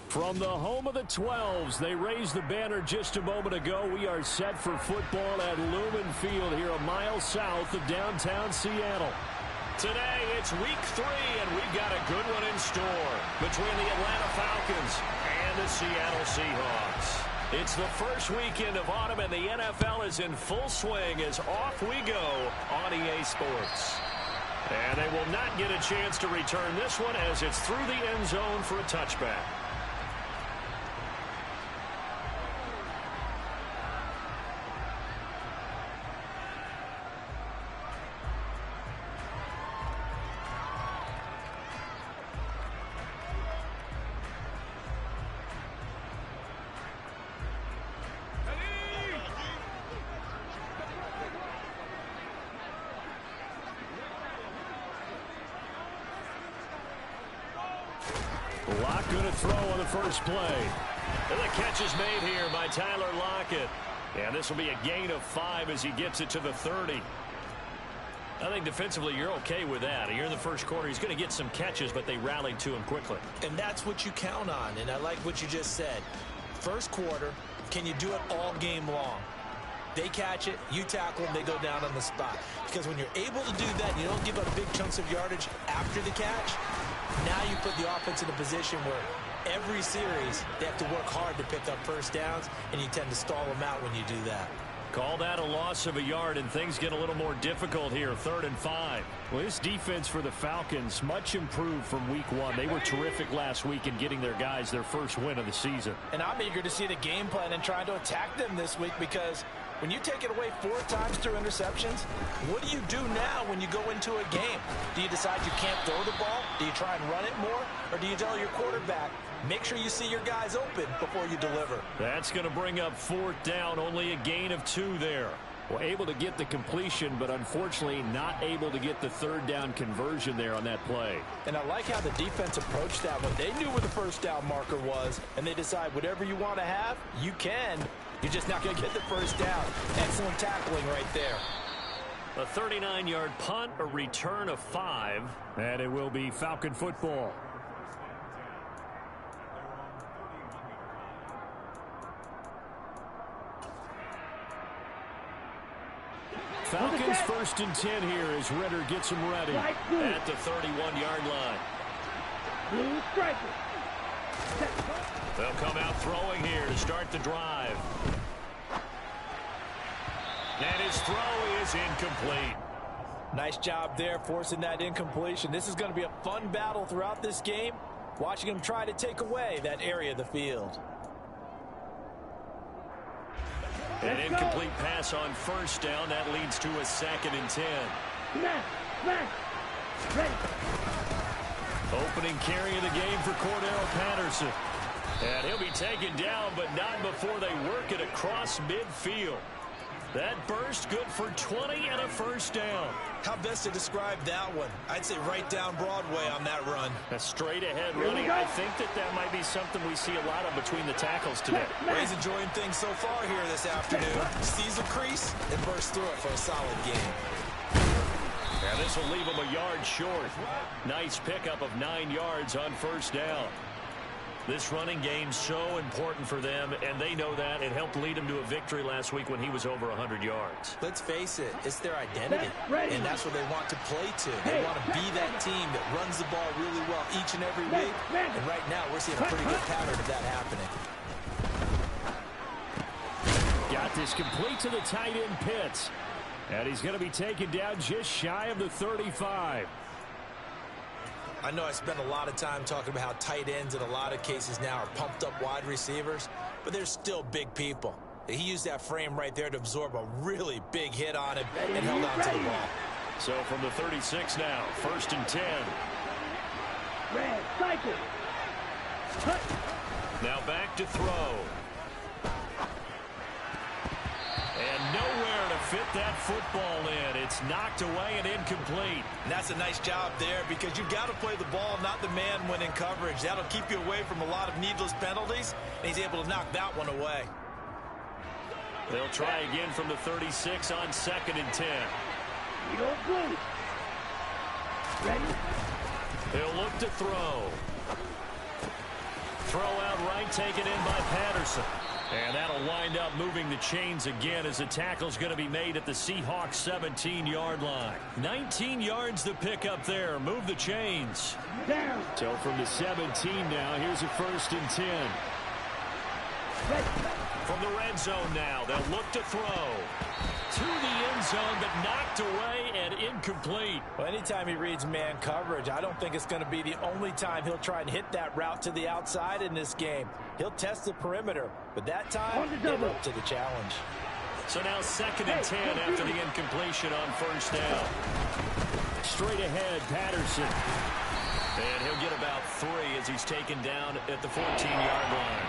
From the home of the 12s, they raised the banner just a moment ago. We are set for football at Lumen Field here a mile south of downtown Seattle. Today, it's week 3, and we've got a good one in store between the Atlanta Falcons and the Seattle Seahawks. It's the first weekend of autumn, and the NFL is in full swing as off we go on EA Sports. And they will not get a chance to return this one as it's through the end zone for a touchback. Lock going to throw on the first play. And the catch is made here by Tyler Lockett. And this will be a gain of 5 as he gets it to the 30. I think defensively you're okay with that. Here in the first quarter, he's going to get some catches, but they rallied to him quickly. And that's what you count on, and I like what you just said. First quarter, can you do it all game long? They catch it, you tackle them, they go down on the spot. Because when you're able to do that, you don't give up big chunks of yardage after the catch. Now you put the offense in a position where every series they have to work hard to pick up first downs, and you tend to stall them out when you do that. Call that a loss of a yard, and things get a little more difficult here, 3rd and 5. Well, this defense for the Falcons, much improved from week 1. They were terrific last week in getting their guys their first win of the season. And I'm eager to see the game plan and trying to attack them this week, because when you take it away 4 times through interceptions, what do you do now when you go into a game? Do you decide you can't throw the ball? Do you try and run it more? Or do you tell your quarterback, make sure you see your guys open before you deliver? That's going to bring up 4th down, only a gain of 2 there. Well, able to get the completion, but unfortunately not able to get the 3rd down conversion there on that play. And I like how the defense approached that one. They knew where the first down marker was, and they decide whatever you want to have, you can. You're just not going to get the first down. Excellent tackling right there. A 39-yard punt, a return of 5, and it will be Falcon football. Falcons 1st and 10 here as Ritter gets them ready at the 31-yard line. They'll come out throwing here to start the drive. And his throw is incomplete. Nice job there forcing that incompletion. This is going to be a fun battle throughout this game, watching him try to take away that area of the field. An incomplete pass on 1st down. That leads to a 2nd and 10. Opening carry of the game for Cordero Patterson. And he'll be taken down, but not before they work it across midfield. That burst good for 20 and a 1st down. How best to describe that one? I'd say right down Broadway on that run. A straight-ahead running. I think that might be something we see a lot of between the tackles today. Well, he's enjoying things so far here this afternoon. Sees a crease and bursts through it for a solid game. And this will leave him a yard short. Nice pickup of 9 yards on 1st down. This running game's so important for them, and they know that. It helped lead them to a victory last week when he was over 100 yards. Let's face it, it's their identity, and that's what they want to play to. They want to be that team that runs the ball really well each and every week, and right now we're seeing a pretty good pattern of that happening. Got this complete to the tight end Pitts, and he's going to be taken down just shy of the 35. I know I spent a lot of time talking about how tight ends in a lot of cases now are pumped up wide receivers, but they're still big people. He used that frame right there to absorb a really big hit on him and held on to the ball. So from the 36 now, 1st and 10. Red, cycle. Now back to throw. And nowhere to fit that football in. It's knocked away and incomplete. And that's a nice job there because you've got to play the ball, not the man when in coverage. That'll keep you away from a lot of needless penalties, and he's able to knock that one away. They'll try again from the 36 on 2nd and 10. You don't blue. Ready? He'll look to throw. Throw out right, taken in by Patterson. And that'll wind up moving the chains again as the tackle's going to be made at the Seahawks 17-yard line. 19 yards to pick up there. Move the chains. Down. So from the 17 now, here's a 1st and 10. From the red zone now, they'll look to throw. To the end zone, but knocked away and incomplete. Well, anytime he reads man coverage, I don't think it's going to be the only time he'll try and hit that route to the outside in this game. He'll test the perimeter, but that time, they're up to the challenge. So now 2nd and 10 after the incompletion on 1st down. Straight ahead, Patterson. And he'll get about 3 as he's taken down at the 14-yard line.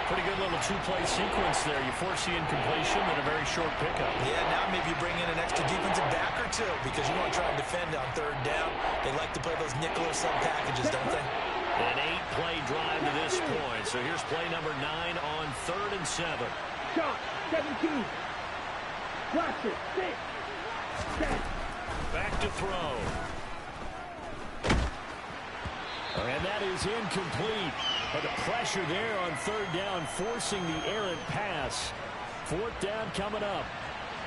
Pretty good little two-play sequence there. You force the incompletion and a very short pickup. Yeah, now maybe you bring in an extra defensive back or two because you want to try and defend on 3rd down. They like to play those nickel or sub packages, don't they? An 8-play drive to this point. So here's play number 9 on 3rd and 7. Shot. 17. Blast it. 6. 10. Back to throw. And that is incomplete. But the pressure there on 3rd down, forcing the errant pass. 4th down coming up.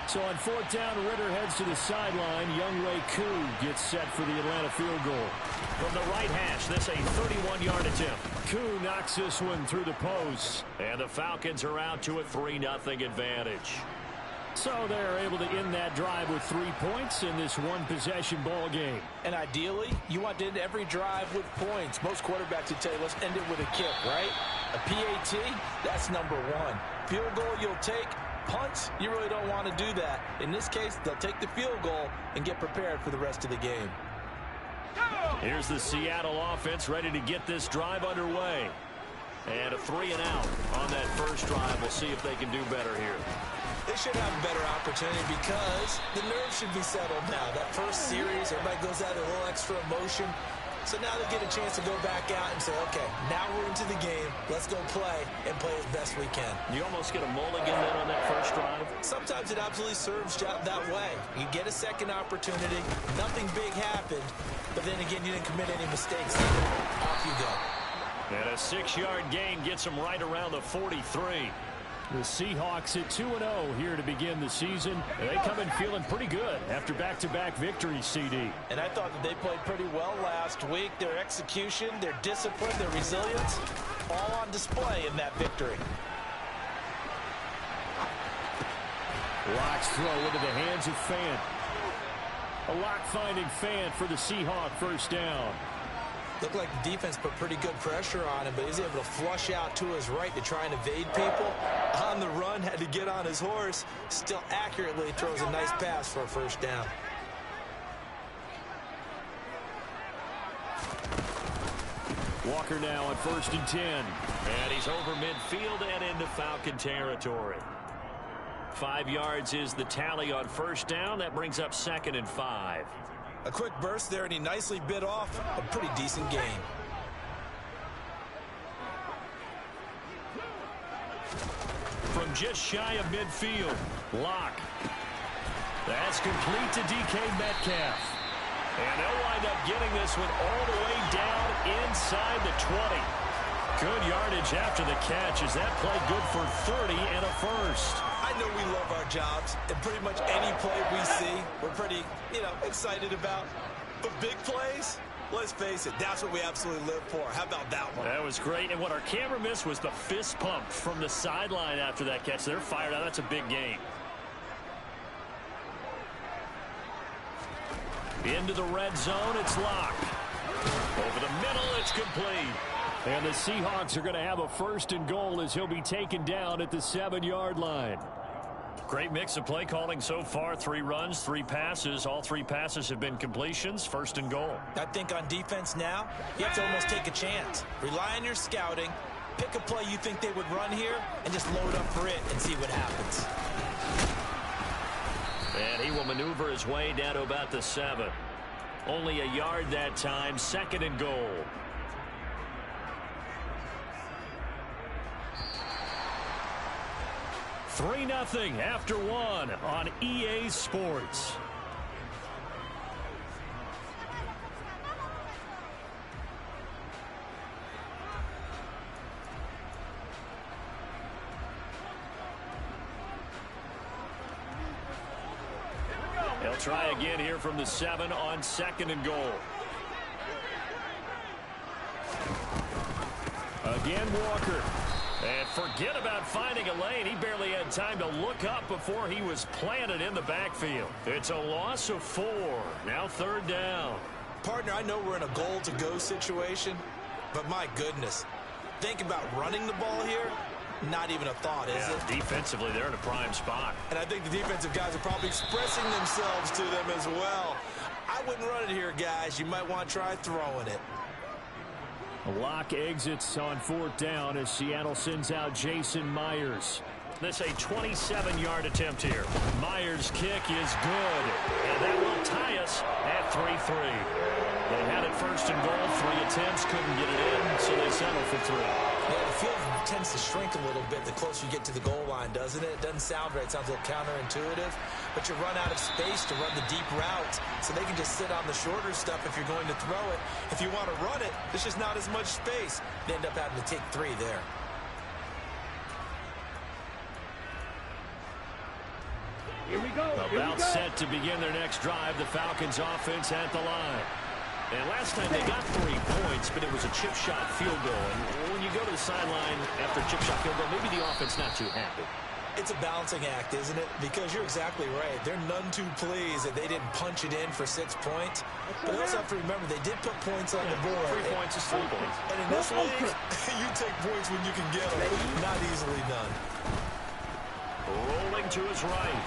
So on 4th down, Ritter heads to the sideline. Younghoe Koo gets set for the Atlanta field goal. From the right hash, this a 31-yard attempt. Koo knocks this one through the post. And the Falcons are out to a 3-0 advantage. So they're able to end that drive with 3 points in this one-possession ball game. And ideally, you want to end every drive with points. Most quarterbacks would tell you, let's end it with a kick, right? A PAT, that's number 1. Field goal you'll take. Punts, you really don't want to do that. In this case, they'll take the field goal and get prepared for the rest of the game. Here's the Seattle offense ready to get this drive underway. And a 3-and-out on that first drive. We'll see if they can do better here. They should have a better opportunity because the nerves should be settled now. That first series, everybody goes out with a little extra emotion. So now they get a chance to go back out and say, okay, now we're into the game. Let's go play and play as best we can. You almost get a mulligan then on that first drive? Sometimes it absolutely serves that way. You get a second opportunity. Nothing big happened. But then again, you didn't commit any mistakes. Off you go. And a 6-yard gain gets them right around the 43. The Seahawks at 2-0 here to begin the season. They come in feeling pretty good after back-to-back victories, CD. And I thought that they played pretty well last week. Their execution, their discipline, their resilience, all on display in that victory. Lock's throw into the hands of Fant. A lock-finding Fant for the Seahawk first down. Looked like the defense put pretty good pressure on him, but he's able to flush out to his right to try and evade people. On the run, had to get on his horse. Still accurately throws a nice pass for a first down. Walker now on 1st and 10. And he's over midfield and into Falcon territory. 5 yards is the tally on first down. That brings up 2nd and 5. A quick burst there, and he nicely bit off a pretty decent gain. From just shy of midfield, Lock. That's complete to DK Metcalf. And they'll wind up getting this one all the way down inside the 20. Good yardage after the catch. Is that play good for 30 and a first? I know we love our jobs, and pretty much any play we see, we're pretty, excited about. But big plays, let's face it, that's what we absolutely live for. How about that one? That was great. And what our camera missed was the fist pump from the sideline after that catch. They're fired out. That's a big game. Into the red zone, it's Lock. Over the middle, it's complete. And the Seahawks are going to have a 1st and goal as he'll be taken down at the 7-yard line. Great mix of play calling so far. 3 runs, 3 passes. All 3 passes have been completions. 1st and goal. I think on defense now, you have to almost take a chance. Rely on your scouting. Pick a play you think they would run here and just load up for it and see what happens. And he will maneuver his way down to about the 7. Only a yard that time. 2nd and goal. Three 3-0 after 1 on EA Sports. They'll try again here from the 7 on 2nd and goal. Again, Walker. And forget about finding a lane. He barely had time to look up before he was planted in the backfield. It's a loss of 4. Now 3rd down. Partner, I know we're in a goal-to-go situation, but my goodness. Think about running the ball here. Not even a thought, is it? Defensively, they're in a prime spot. And I think the defensive guys are probably expressing themselves to them as well. I wouldn't run it here, guys. You might want to try throwing it. Lock exits on 4th down as Seattle sends out Jason Myers. This a 27-yard attempt here. Myers' kick is good, and that will tie us at 3-3. They had it 1st and goal, 3 attempts, couldn't get it in, so they settle for 3. Yeah, the field tends to shrink a little bit the closer you get to the goal line, doesn't it? It doesn't sound right. It sounds a little counterintuitive. But you run out of space to run the deep routes, so they can just sit on the shorter stuff if you're going to throw it. If you want to run it, there's just not as much space. You end up having to take 3 there. Here we go. About set to begin their next drive. The Falcons offense at the line. And last time they got 3 points, but it was a chip shot field goal. And when you go to the sideline after a chip shot field goal, maybe the offense not too happy. It's a balancing act, isn't it? Because you're exactly right. They're none too pleased that they didn't punch it in for 6 points. But they also have to remember they did put points on the board. 3 points is 3 points. And in this league, you take points when you can get them. Not easily done. Rolling to his right.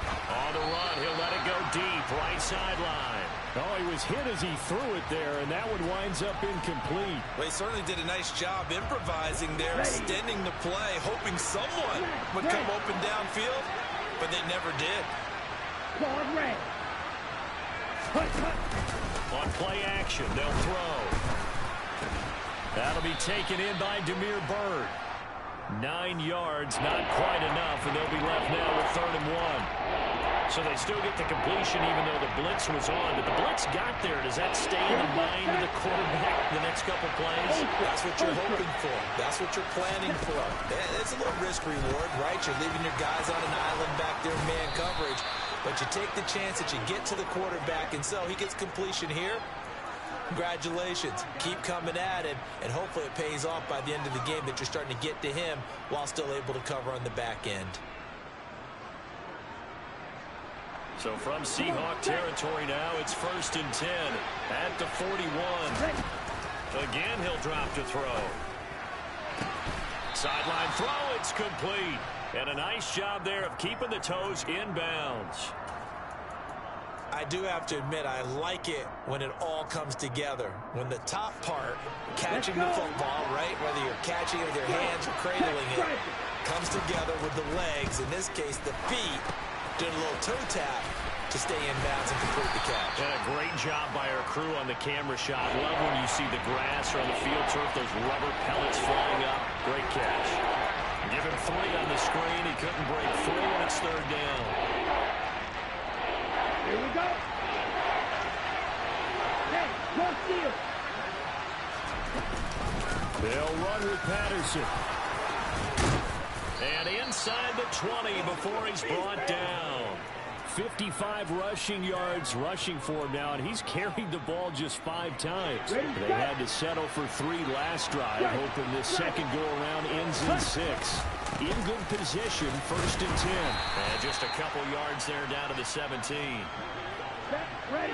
On the run, he'll let it go deep, right sideline. Oh, he was hit as he threw it there, and that one winds up incomplete. Well, he certainly did a nice job improvising there, extending the play, hoping someone would come open downfield, but they never did. On play action, they'll throw. That'll be taken in by Damiere Byrd. 9 yards, not quite enough, and they'll be left now with 3rd and 1. So they still get the completion even though the blitz was on. But the blitz got there. Does that stay in the mind of the quarterback the next couple plays? That's what you're hoping for. That's what you're planning for. It's a little risk reward, right? You're leaving your guys on an island back there in man coverage. But you take the chance that you get to the quarterback, and so he gets completion here. Congratulations. Keep coming at him, and hopefully it pays off by the end of the game that you're starting to get to him while still able to cover on the back end. So from Seahawk territory now, it's 1st and 10 at the 41. Again, he'll drop to throw. Sideline throw, it's complete. And a nice job there of keeping the toes inbounds. I do have to admit, I like it when it all comes together. When the top part, catching the football, right, whether you're catching it with your hands or cradling it, comes together with the legs, in this case the feet, doing a little toe tap to stay in bounds and complete the catch. And a great job by our crew on the camera shot. Love when you see the grass or on the field turf, those rubber pellets flying up. Great catch. Give him 3 on the screen. He couldn't break through, and it's 3rd down. Here we go. Hey, go steal. They'll run with Patterson. And inside the 20 before he's brought down. 55 rushing yards rushing for him now, and he's carried the ball just 5 times. They had to settle for 3 last drive, hoping this second go-around ends in 6. In good position, 1st and 10. And just a couple yards there down to the 17. Ready.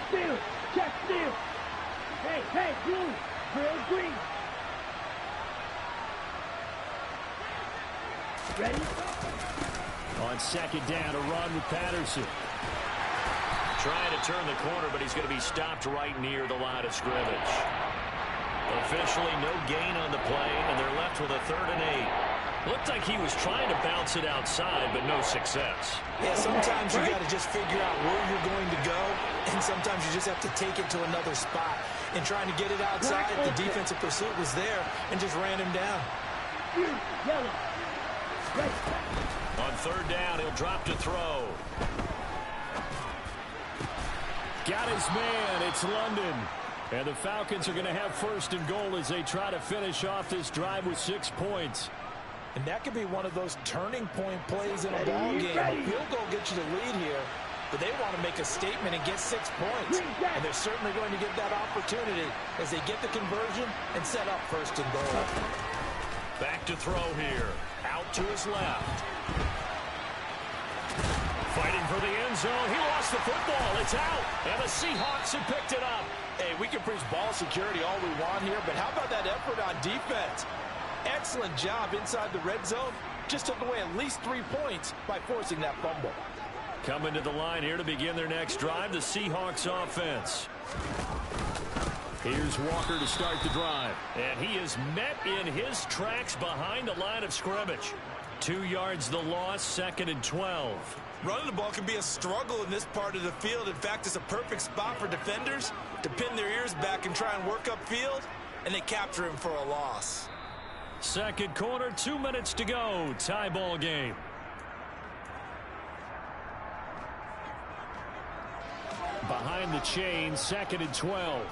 Steal. Check steal. Hey, blue. Real green. Ready? On 2nd down, a run with Patterson. Trying to turn the corner, but he's going to be stopped right near the line of scrimmage. Officially, no gain on the play, and they're left with a 3rd and 8. Looked like he was trying to bounce it outside, but no success. Yeah, sometimes you got to just figure out where you're going to go, and sometimes you just have to take it to another spot. And trying to get it outside, the defensive pursuit was there and just ran him down. Yellow. On 3rd down, he'll drop to throw. Got his man. It's London. And the Falcons are going to have first and goal as they try to finish off this drive with 6 points. And that could be one of those turning point plays in a ball game. A field goal gets you the lead here, but they want to make a statement and get 6 points. And they're certainly going to get that opportunity as they get the conversion and set up first and goal. Back to throw here. Out to his left. Fighting for the end zone. He lost the football. It's out. And the Seahawks have picked it up. Hey, we can preach ball security all we want here, but how about that effort on defense? Excellent job inside the red zone. Just took away at least 3 points by forcing that fumble. Coming to the line here to begin their next drive, the Seahawks offense. Here's Walker to start the drive. And he is met in his tracks behind the line of scrimmage. 2 yards the loss, 2nd and 12. Running the ball can be a struggle in this part of the field. In fact, it's a perfect spot for defenders to pin their ears back and try and work upfield, and they capture him for a loss. Second quarter, 2 minutes to go. Tie ball game. Behind the chain, 2nd and 12.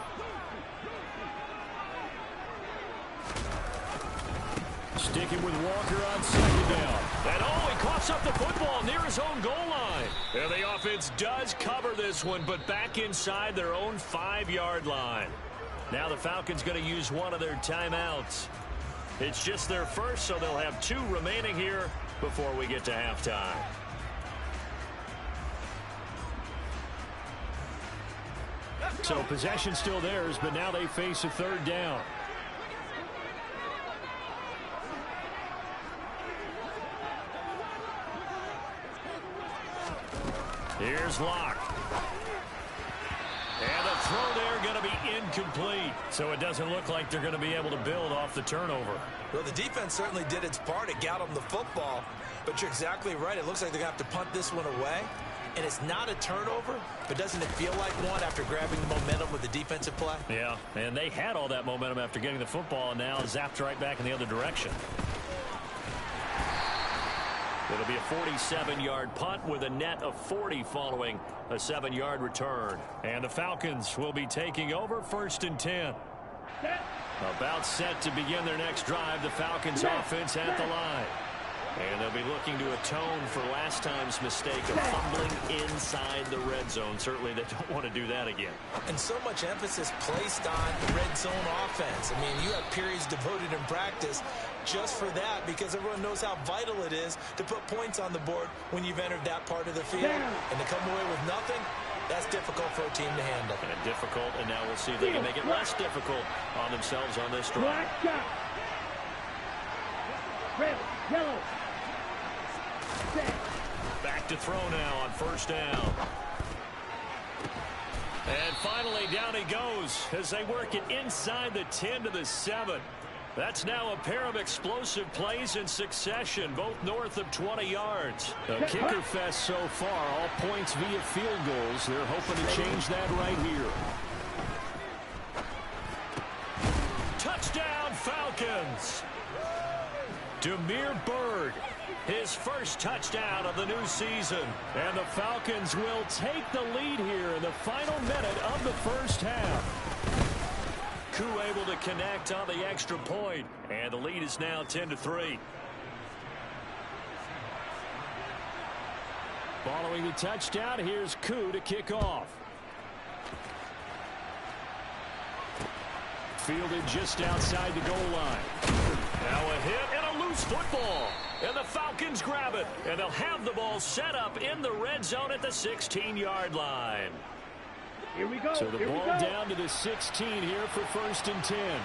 Sticking with Walker on 2nd down. And he coughs up the football near his own goal line. And the offense does cover this one, but back inside their own 5-yard line. Now the Falcons going to use one of their timeouts. It's just their first, so they'll have 2 remaining here before we get to halftime. So possession still theirs, but now they face a 3rd down. Here's Locke. And the throw there going to be incomplete. So it doesn't look like they're going to be able to build off the turnover. Well, the defense certainly did its part to get them the football. But you're exactly right. It looks like they're going to have to punt this one away. And it's not a turnover, but doesn't it feel like one after grabbing the momentum with the defensive play? Yeah, and they had all that momentum after getting the football, and now zapped right back in the other direction. It'll be a 47-yard punt with a net of 40 following a 7-yard return. And the Falcons will be taking over 1st and 10. About set to begin their next drive, the Falcons offense at the line. And they'll be looking to atone for last time's mistake of fumbling inside the red zone. Certainly they don't want to do that again. And so much emphasis placed on red zone offense. I mean, you have periods devoted in practice just for that because everyone knows how vital it is to put points on the board when you've entered that part of the field. And to come away with nothing, that's difficult for a team to handle. And difficult, and now we'll see if they can make it less difficult on themselves on this drive. Red, yellow. Back to throw now on 1st down. And finally down he goes as they work it inside the 10 to the 7. That's now a pair of explosive plays in succession, both north of 20 yards. A kicker fest so far, all points via field goals. They're hoping to change that right here. Touchdown Falcons! Damiere Byrd, his first touchdown of the new season. And the Falcons will take the lead here in the final minute of the first half. Koo able to connect on the extra point, and the lead is now 10-3. Following the touchdown, here's Koo to kick off. Fielded just outside the goal line. Now a hit and a loose football. And the Falcons grab it. And they'll have the ball set up in the red zone at the 16-yard line. Here we go. So the ball down to the 16 here for 1st and 10.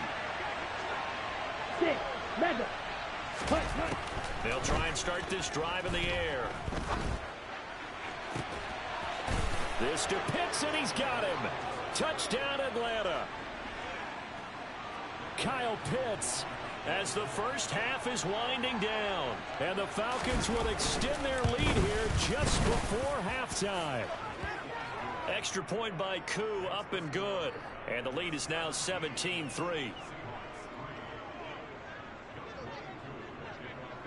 They'll try and start this drive in the air. This to Pitts, and he's got him. Touchdown Atlanta. Kyle Pitts as the first half is winding down. And the Falcons will extend their lead here just before halftime. Extra point by Koo, up and good. And the lead is now 17-3.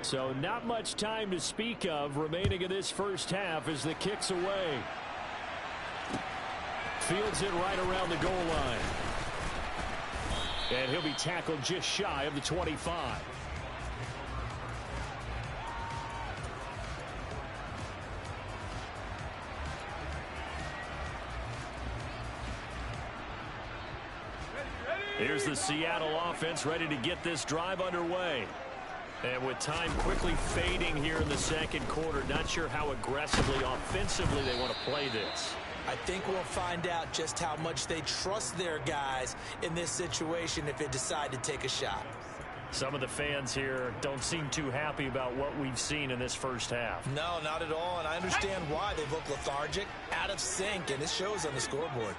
So not much time to speak of remaining in this first half as the kick's away. Fields it right around the goal line. And he'll be tackled just shy of the 25. Here's the Seattle offense ready to get this drive underway. And with time quickly fading here in the second quarter, not sure how aggressively, offensively they want to play this. I think we'll find out just how much they trust their guys in this situation if they decide to take a shot. Some of the fans here don't seem too happy about what we've seen in this first half. No, not at all, and I understand why. They look lethargic, out of sync, and it shows on the scoreboard.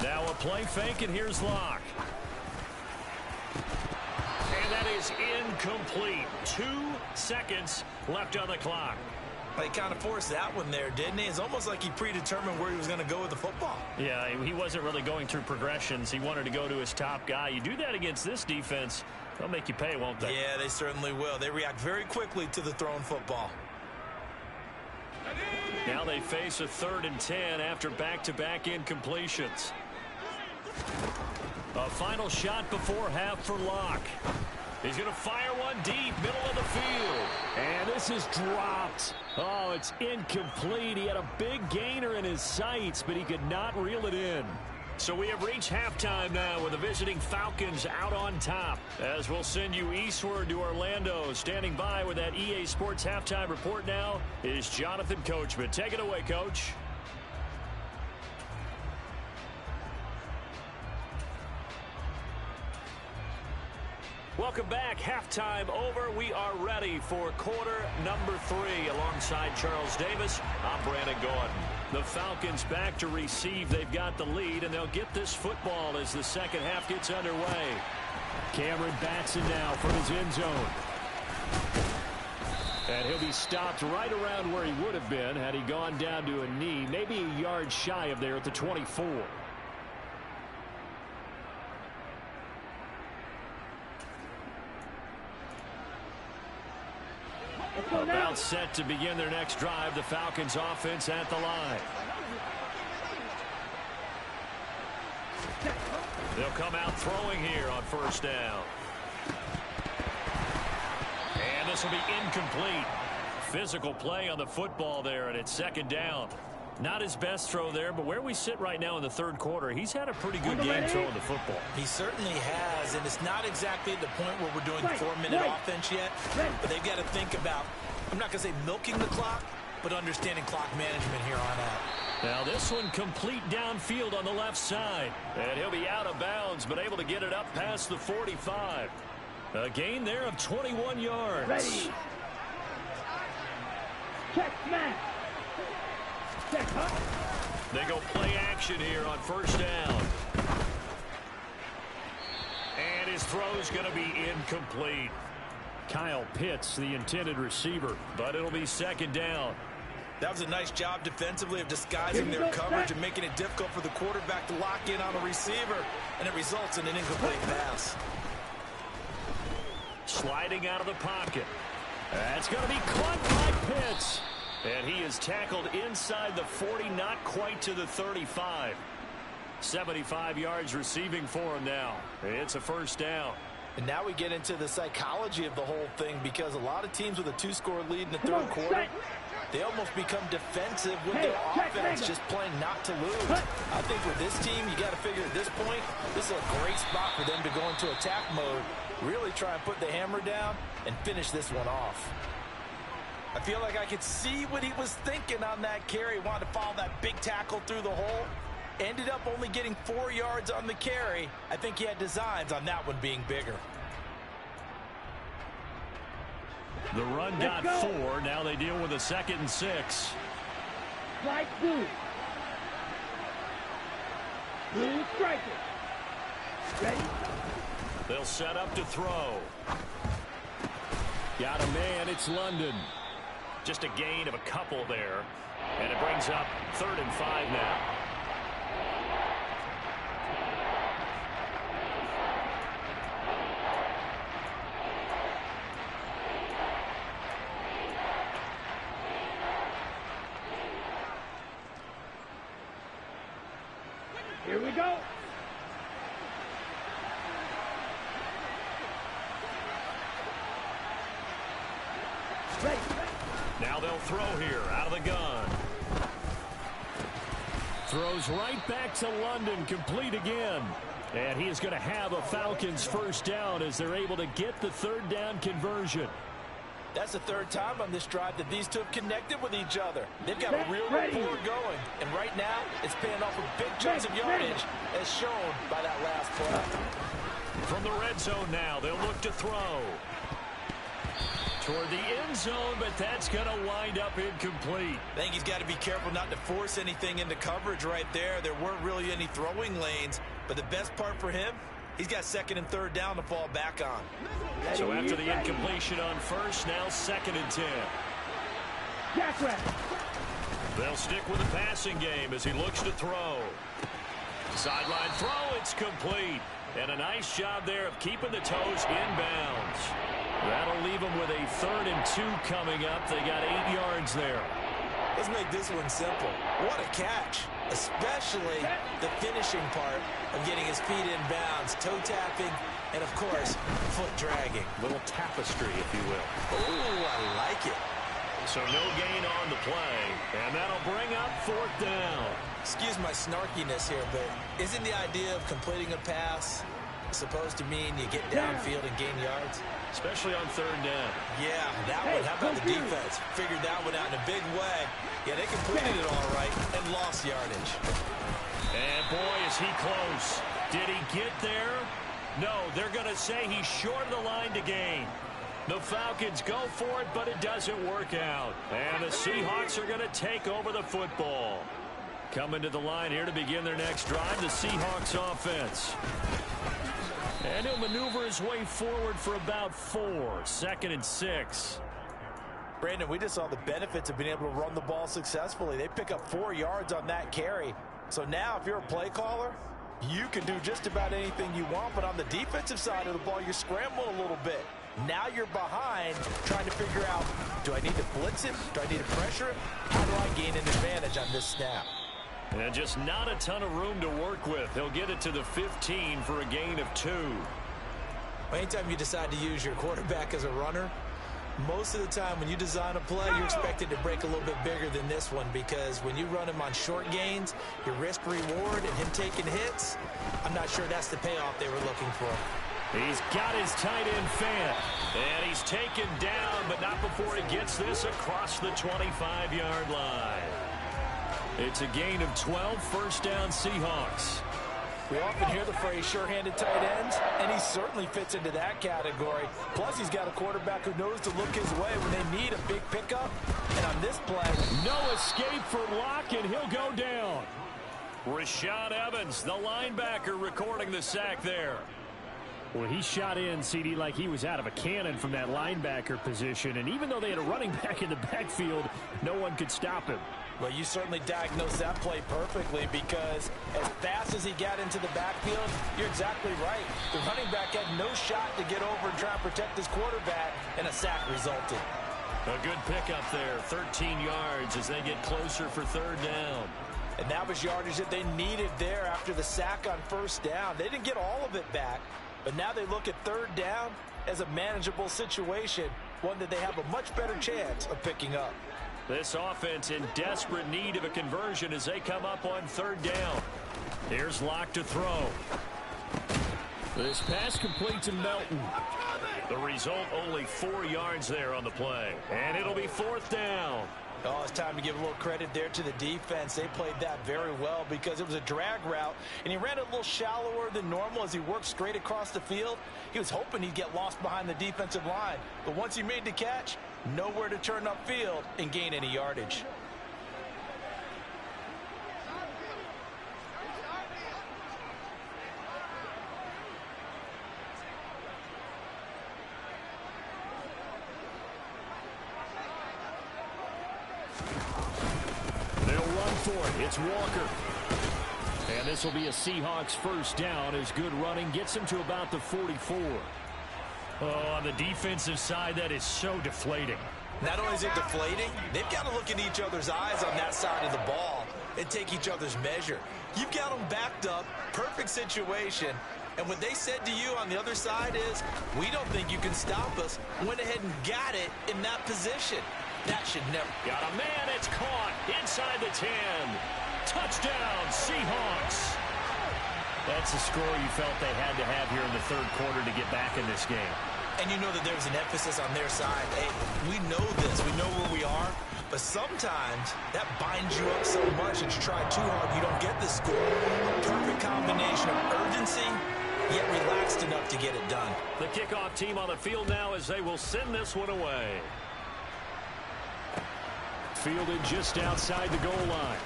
Now a play fake, and here's Locke. And that is incomplete. 2 seconds left on the clock. He kind of forced that one there, didn't he? It's almost like he predetermined where he was going to go with the football. Yeah, he wasn't really going through progressions. He wanted to go to his top guy. You do that against this defense, they'll make you pay, won't they? Yeah, they certainly will. They react very quickly to the thrown football. Now they face a 3rd and 10 after back-to-back incompletions. A final shot before half for Locke. He's going to fire one deep, middle of the field. And this is dropped. Oh, it's incomplete. He had a big gainer in his sights, but he could not reel it in. So we have reached halftime now with the visiting Falcons out on top. As we'll send you eastward to Orlando. Standing by with that EA Sports halftime report now is Jonathan Coachman. Take it away, Coach. Welcome back. Halftime over. We are ready for quarter number 3. Alongside Charles Davis, I'm Brandon Gordon. The Falcons back to receive. They've got the lead, and they'll get this football as the second half gets underway. Cameron Batson now from his end zone. And he'll be stopped right around where he would have been had he gone down to a knee, maybe a yard shy of there at the 24. About set to begin their next drive. The Falcons offense at the line. They'll come out throwing here on first down. And this will be incomplete. Physical play on the football there, and it's second down. Not his best throw there, but where we sit right now in the third quarter, he's had a pretty good game throwing the football. He certainly has, and it's not exactly at the point where we're doing 4-minute offense yet, but they've got to think about, I'm not going to say milking the clock, but understanding clock management here on out. Now this one complete downfield on the left side, and he'll be out of bounds, but able to get it up past the 45. A gain there of 21 yards. Ready. Check, man. They go play action here on first down. And his throw's going to be incomplete. Kyle Pitts, the intended receiver, but it'll be second down. That was a nice job defensively of disguising their coverage and making it difficult for the quarterback to lock in on a receiver, and it results in an incomplete pass. Sliding out of the pocket. That's going to be caught by Pitts. And he is tackled inside the 40, not quite to the 35. 75 yards receiving for him now. It's a first down. And now we get into the psychology of the whole thing, because a lot of teams with a 2-score lead in the third quarter, they almost become defensive with their offense, just playing not to lose. I think with this team, you got to figure at this point, this is a great spot for them to go into attack mode, really try and put the hammer down and finish this one off. I feel like I could see what he was thinking on that carry. Wanted to follow that big tackle through the hole. Ended up only getting 4 yards on the carry. I think he had designs on that one being bigger. The run got 4. Now they deal with a 2nd and 6. Slide blue. Blue striker. Ready? They'll set up to throw. Got a man. It's London. Just a gain of a couple there. And it brings up 3rd and 5 now. Here we go. Now they'll throw here out of the gun. Throws right back to London, complete again. And he is going to have a Falcons first down as they're able to get the third down conversion. That's the third time on this drive that these two have connected with each other. They've got a real rapport going. And right now, it's paying off with big chunks of yardage, as shown by that last play. From the red zone now, they'll look to throw. Toward the end zone, but that's going to wind up incomplete. I think he's got to be careful not to force anything into coverage right there. There weren't really any throwing lanes, but the best part for him, he's got second and third down to fall back on. So after the incompletion on first, now 2nd and 10. They'll stick with the passing game as he looks to throw. Sideline throw, it's complete. And a nice job there of keeping the toes inbounds. That'll leave them with a 3rd and 2 coming up. They got 8 yards there. Let's make this one simple. What a catch, especially the finishing part of getting his feet in bounds, toe tapping, and, of course, foot dragging. Little tapestry, if you will. Ooh, I like it. So no gain on the play, and that'll bring up 4th down. Excuse my snarkiness here, but isn't the idea of completing a pass supposed to mean you get downfield and gain yards? Especially on 3rd down. Yeah, that one. How about the defense? Figured that one out in a big way. Yeah, they completed it all right and lost yardage. And boy, is he close. Did he get there? No, they're going to say he's short of the line to gain. The Falcons go for it, but it doesn't work out. And the Seahawks are going to take over the football. Coming to the line here to begin their next drive, the Seahawks offense. And he'll maneuver his way forward for about 4. 2nd and 6. Brandon, we just saw the benefits of being able to run the ball successfully. They pick up 4 yards on that carry. So now if you're a play caller, you can do just about anything you want. But on the defensive side of the ball, you're scrambling a little bit. Now you're behind trying to figure out, do I need to blitz him? Do I need to pressure him? How do I gain an advantage on this snap? And just not a ton of room to work with. He'll get it to the 15 for a gain of 2. Anytime you decide to use your quarterback as a runner, most of the time when you design a play, you're expected to break a little bit bigger than this one, because when you run him on short gains, your risk-reward and him taking hits, I'm not sure that's the payoff they were looking for. He's got his tight end fan, and he's taken down, but not before he gets this across the 25-yard line. It's a gain of 12, first down Seahawks. We often hear the phrase sure-handed tight ends, and he certainly fits into that category. Plus, he's got a quarterback who knows to look his way when they need a big pickup. And on this play, no escape for Locke, and he'll go down. Rashad Evans, the linebacker, recording the sack there. Well, he shot in, CD, like he was out of a cannon from that linebacker position. And even though they had a running back in the backfield, no one could stop him. Well, you certainly diagnosed that play perfectly, because as fast as he got into the backfield, you're exactly right. The running back had no shot to get over and try and protect his quarterback, and a sack resulted. A good pickup there, 13 yards as they get closer for 3rd down. And that was yardage that they needed there after the sack on 1st down. They didn't get all of it back, but now they look at 3rd down as a manageable situation, one that they have a much better chance of picking up. This offense in desperate need of a conversion as they come up on 3rd down. Here's Locke to throw. This pass complete to Melton. The result, only 4 yards there on the play. And it'll be 4th down. Oh, it's time to give a little credit there to the defense. They played that very well, because it was a drag route, and he ran it a little shallower than normal as he worked straight across the field. He was hoping he'd get lost behind the defensive line, but once he made the catch, nowhere to turn upfield and gain any yardage. It's Walker. And this will be a Seahawks first down as good running gets him to about the 44. Oh, on the defensive side, that is so deflating. Not only is it deflating, they've got to look in each other's eyes on that side of the ball and take each other's measure. You've got them backed up, perfect situation, and what they said to you on the other side is, we don't think you can stop us. Went ahead and got it in that position. That should never. Got a man, it's caught inside the 10. Touchdown, Seahawks. That's a score you felt they had to have here in the third quarter to get back in this game. And you know that there's an emphasis on their side. Hey, we know this. We know where we are. But sometimes that binds you up so much that you try too hard, you don't get the score. A perfect combination of urgency, yet relaxed enough to get it done. The kickoff team on the field now as they will send this one away. Fielded just outside the goal line.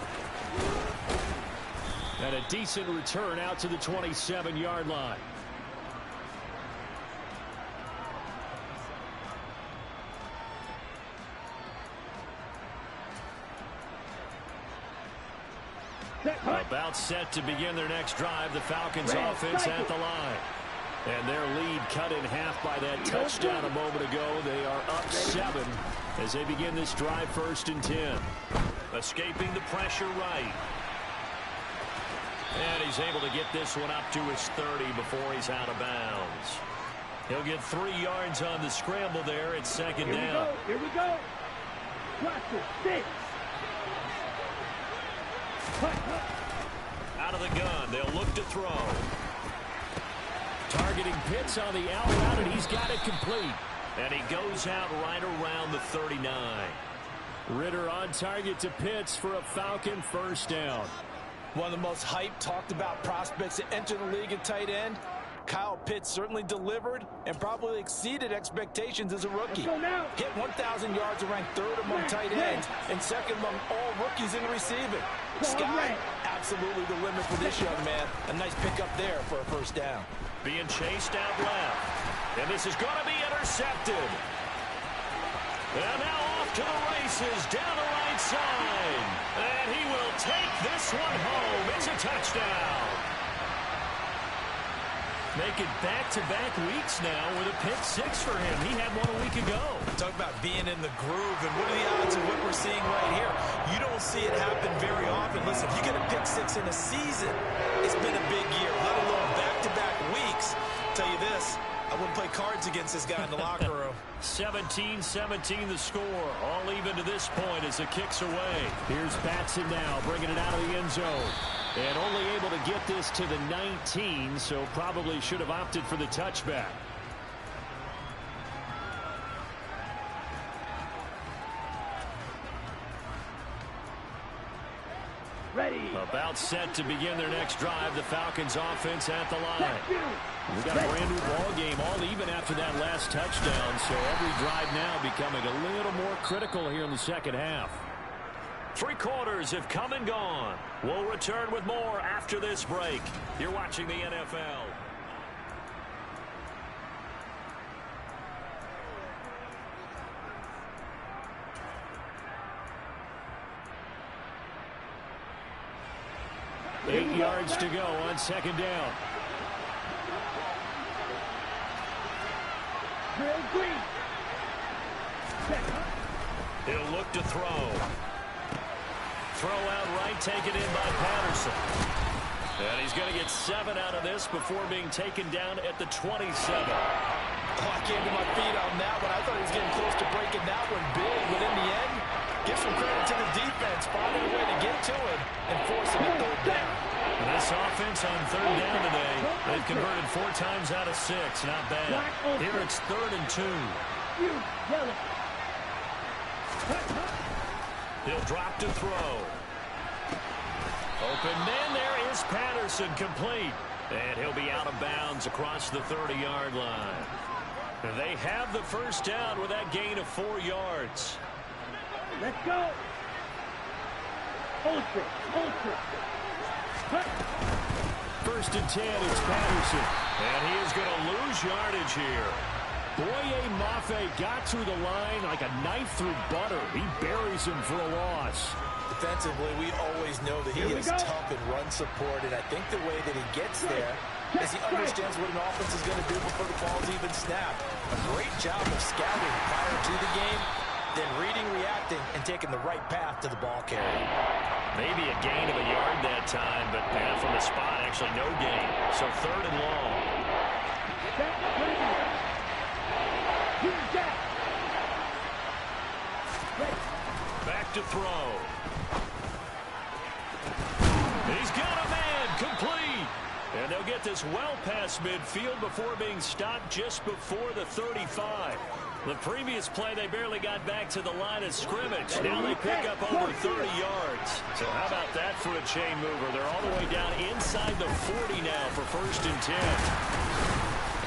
And a decent return out to the 27-yard line. About set to begin their next drive. The Falcons offense at the line. And their lead cut in half by that touchdown a moment ago. They are up 7 as they begin this drive, 1st and 10. Escaping the pressure right. And he's able to get this one up to his 30 before he's out of bounds. He'll get 3 yards on the scramble there. It's 2nd down. Here we go. Watch it. 6. Out of the gun. They'll look to throw. Targeting Pitts on the out route, and he's got it complete. And he goes out right around the 39. Ritter on target to Pitts for a Falcon 1st down. One of the most hyped, talked about prospects to enter the league at tight end. Kyle Pitts certainly delivered and probably exceeded expectations as a rookie. Hit 1,000 yards and ranked 3rd among tight ends and 2nd among all rookies in receiving. Sky, absolutely the limit for this young man. A nice pickup there for a 1st down. Being chased out left. And this is going to be intercepted. And now off to the races down the right side. And he will take this one home. It's a touchdown. Make it back-to-back weeks now with a pick 6 for him. He had one a week ago. Talk about being in the groove, and what are the odds of what we're seeing right here? You don't see it happen very often. Listen, if you get a pick 6 in a season, it's been a big year, let alone back-to-back weeks. Tell you this, I wouldn't play cards against this guy in the locker room. 17-17 the score. All even to this point as it kicks away. Here's Batson now bringing it out of the end zone. And only able to get this to the 19, so probably should have opted for the touchback. Ready. About set to begin their next drive. The Falcons offense at the line. We got a brand new ball game, all even after that last touchdown. So every drive now becoming a little more critical here in the 2nd half. 3 quarters have come and gone. We'll return with more after this break. You're watching the NFL. Eight yards to go on 2nd down. He'll look to throw. Throw out right, taken in by Patterson. And he's going to get 7 out of this before being taken down at the 27. Oh, I came to my feet on that one. I thought he was getting close to breaking that one big, but in the end, give some credit to the defense, finding a way to get to it and forcing a 3rd down. This offense on 3rd down today, they've converted 4 times out of 6. Not bad. Here it's 3rd and 2. He'll drop to throw. Open man, there is Patterson, complete. And he'll be out of bounds across the 30-yard line. They have the 1st down with that gain of 4 yards. Let's go. Ultra. 1st and 10, it's Patterson. And he is going to lose yardage here. Boye Mafe got through the line like a knife through butter. He buries him for a loss. Defensively, we always know that he is tough in run support, and I think the way that he gets there is he understands what an offense is going to do before the ball's even snapped. A great job of scouting prior to the game, then reading, reacting, and taking the right path to the ball carrier. Maybe a gain of a yard that time, but from the spot, actually no gain. So 3rd and long. to throw. He's got a man, complete. And they'll get this well past midfield before being stopped just before the 35. The previous play, they barely got back to the line of scrimmage. Now they pick up over 30 yards. So how about that for a chain mover? They're all the way down inside the 40 now for 1st and 10.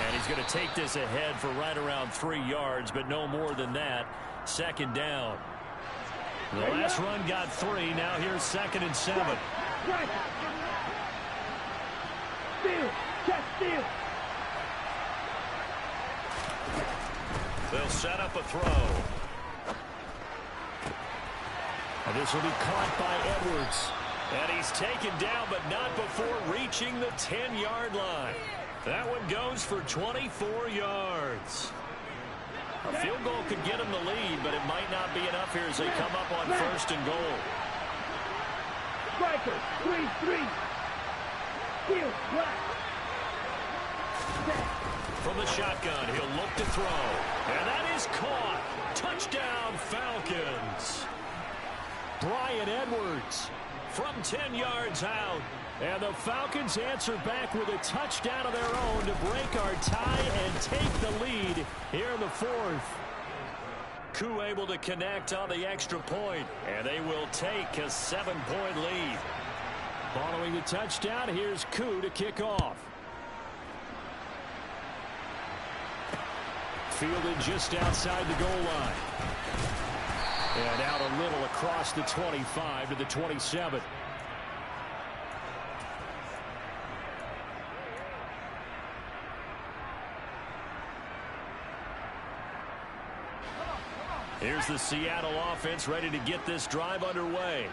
And he's going to take this ahead for right around 3 yards, but no more than that. 2nd down. The last run got 3. Now here's 2nd and 7. Steal! Check steal! They'll set up a throw. And this will be caught by Edwards. And he's taken down, but not before reaching the 10-yard line. That one goes for 24 yards. A field goal could get him the lead, but it might not be enough here as they come up on 1st and goal. Striker, 3-3. Steal, black. From the shotgun, he'll look to throw. And that is caught. Touchdown, Falcons. Bryan Edwards from 10 yards out. And the Falcons answer back with a touchdown of their own to break our tie and take the lead here in the 4th. Koo able to connect on the extra point, and they will take a 7-point lead. Following the touchdown, here's Koo to kick off. Fielded just outside the goal line. And out a little across the 25 to the 27. Here's the Seattle offense ready to get this drive underway.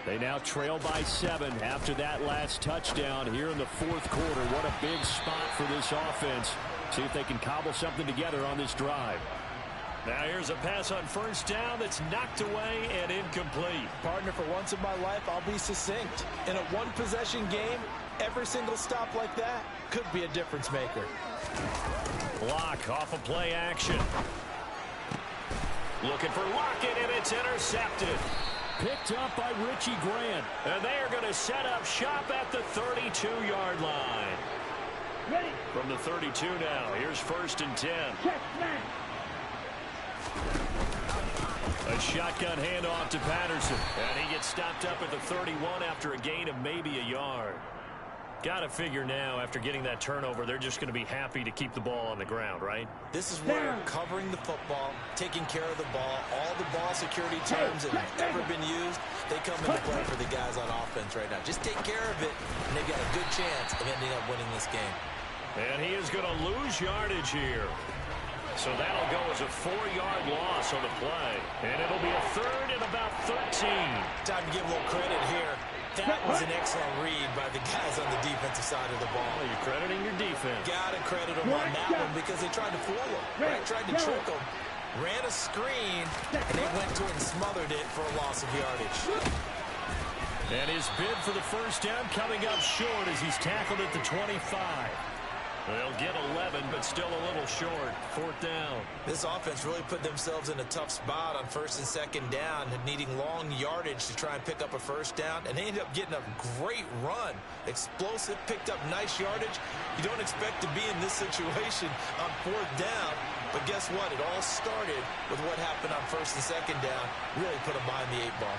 They now trail by 7 after that last touchdown here in the 4th quarter. What a big spot for this offense. See if they can cobble something together on this drive. Now here's a pass on 1st down that's knocked away and incomplete. Partner, for once in my life, I'll be succinct. In a one-possession game, every single stop like that could be a difference maker. Block off of play action. Looking for Lockett, and it's intercepted. Picked up by Richie Grant. And they are going to set up shop at the 32-yard line. Ready. From the 32 now, here's 1st and 10. Check man. A shotgun handoff to Patterson. And he gets stopped up at the 31 after a gain of maybe a yard. Got to figure now, after getting that turnover, they're just going to be happy to keep the ball on the ground, right? This is where covering the football, taking care of the ball, all the ball security terms that have ever been used, they come into play for the guys on offense right now. Just take care of it, and they've got a good chance of ending up winning this game. And he is going to lose yardage here. So that'll go as a 4-yard loss on the play. And it'll be a 3rd and about 13. Time to give a little credit here. That was an excellent read by the guys on the defensive side of the ball. Well, you're crediting your defense. Got to credit them on that one because they tried to fool them. Right? Tried to trick them. Ran a screen, and they went to it and smothered it for a loss of yardage. And his bid for the 1st down coming up short as he's tackled at the 25. They'll get 11, but still a little short. 4th down. This offense really put themselves in a tough spot on 1st and 2nd down, needing long yardage to try and pick up a 1st down, and they ended up getting a great run. Explosive, picked up nice yardage. You don't expect to be in this situation on 4th down, but guess what? It all started with what happened on 1st and 2nd down. Really put them behind the 8-ball.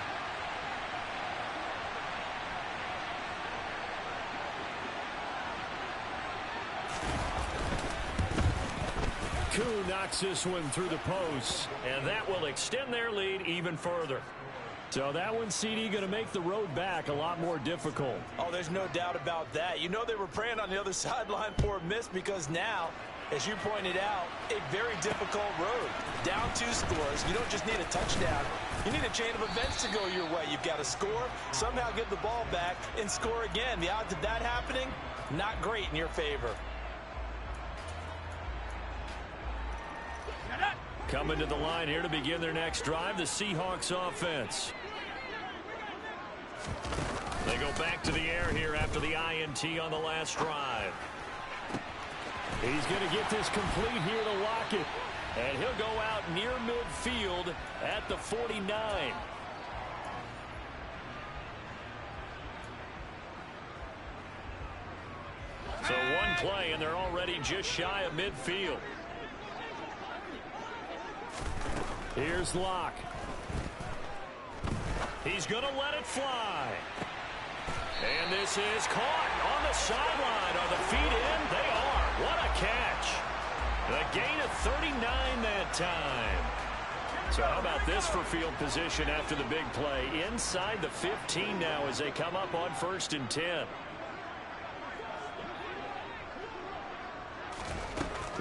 Koo knocks this one through the post, and that will extend their lead even further. So that one, CD, going to make the road back a lot more difficult. Oh, there's no doubt about that. You know they were praying on the other sideline for a miss because now, as you pointed out, a very difficult road. Down 2 scores. You don't just need a touchdown. You need a chain of events to go your way. You've got to score, somehow get the ball back, and score again. The odds of that happening, not great in your favor. Coming to the line here to begin their next drive, the Seahawks offense. They go back to the air here after the INT on the last drive. He's going to get this complete here to Lockett. And he'll go out near midfield at the 49. play, and they're already just shy of midfield. Here's Locke. He's going to let it fly. And this is caught on the sideline. Are the feet in? They are. What a catch. The gain of 39 that time. So how about this for field position after the big play? Inside the 15 now as they come up on 1st and 10.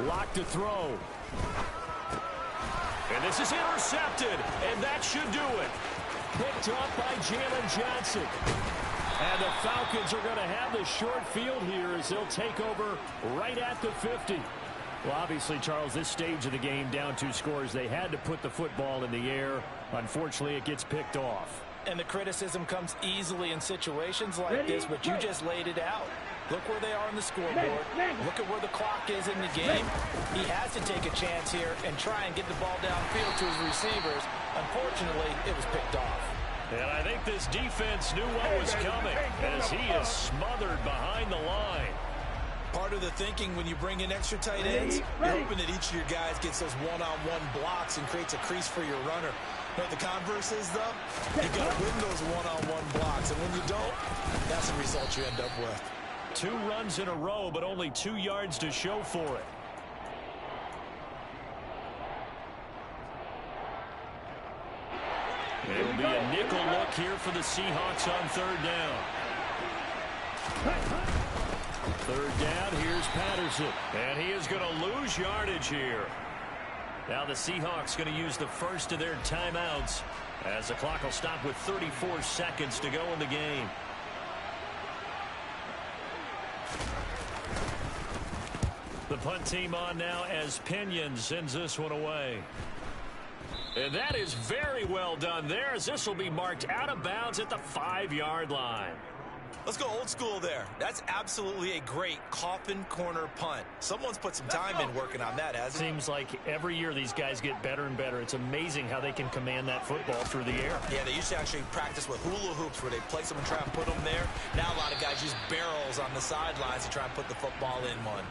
Locke to throw. And this is intercepted. And that should do it. Picked up by Jalen Johnson. And the Falcons are going to have the short field here as they'll take over right at the 50. Well, obviously, Charles, this stage of the game, down 2 scores, they had to put the football in the air. Unfortunately, it gets picked off. And the criticism comes easily in situations like this, but you just laid it out. Look where they are on the scoreboard. Look at where the clock is in the game. He has to take a chance here and try and get the ball downfield to his receivers. Unfortunately, it was picked off. And I think this defense knew what was coming as he is smothered behind the line. Part of the thinking when you bring in extra tight ends, you're hoping that each of your guys gets those one-on-one blocks and creates a crease for your runner. You know what the converse is, though? You got to win those one-on-one blocks, and when you don't, that's the result you end up with. 2 runs in a row, but only 2 yards to show for it. It'll be a nickel look here for the Seahawks on 3rd down. 3rd down, here's Patterson. And he is going to lose yardage here. Now the Seahawks going to use the first of their timeouts as the clock will stop with 34 seconds to go in the game. The punt team on now as Pinion sends this one away. And that is very well done there as this will be marked out of bounds at the 5-yard line. Let's go old school there. That's absolutely a great coffin corner punt. Someone's put some time in working on that, hasn't it? Seems like every year these guys get better and better. It's amazing how they can command that football through the air. Yeah, they used to actually practice with hula hoops where they place them and try and put them there. Now a lot of guys use barrels on the sidelines to try and put the football in one.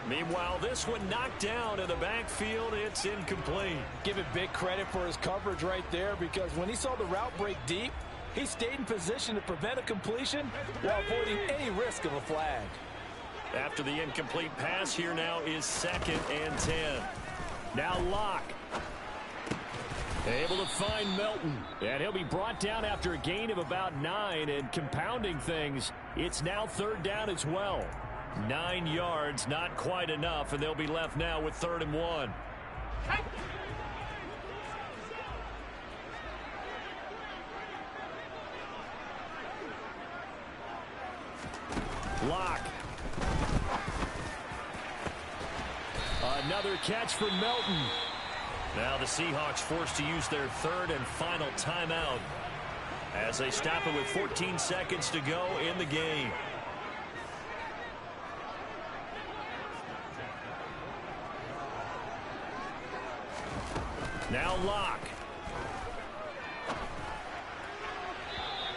Meanwhile, this one knocked down in the backfield. It's incomplete. Give it big credit for his coverage right there because when he saw the route break deep, he stayed in position to prevent a completion while avoiding any risk of a flag. After the incomplete pass, here now is 2nd and 10. Now Locke. Able to find Melton. And he'll be brought down after a gain of about 9. And compounding things, it's now 3rd down as well. 9 yards, not quite enough, and they'll be left now with 3rd and 1. Locke. Another catch for Melton. Now the Seahawks forced to use their 3rd and final timeout as they stop it with 14 seconds to go in the game. Now Locke.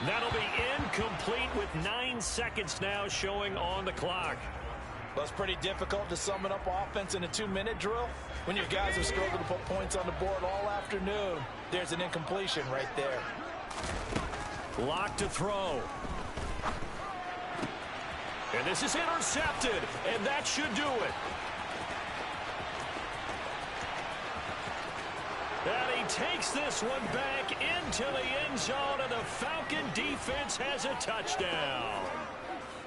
That'll be incomplete with 9 seconds now showing on the clock. Well, it's pretty difficult to sum it up offense in a 2-minute drill when your guys have struggled to put points on the board all afternoon. There's an incompletion right there. Locke to throw. And this is intercepted, and that should do it. And he takes this one back into the end zone, and the Falcon defense has a touchdown.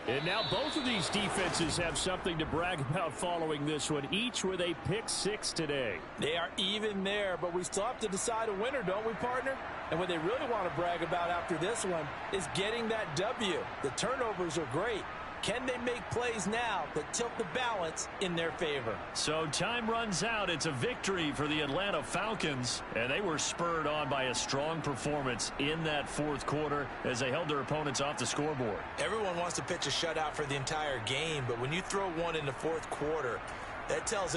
And now both of these defenses have something to brag about following this one, each with a pick 6 today. They are even there, but we still have to decide a winner, don't we, partner? And what they really want to brag about after this one is getting that W. The turnovers are great. Can they make plays now that tilt the balance in their favor? So time runs out. It's a victory for the Atlanta Falcons, and they were spurred on by a strong performance in that 4th quarter as they held their opponents off the scoreboard. Everyone wants to pitch a shutout for the entire game, but when you throw one in the 4th quarter, that tells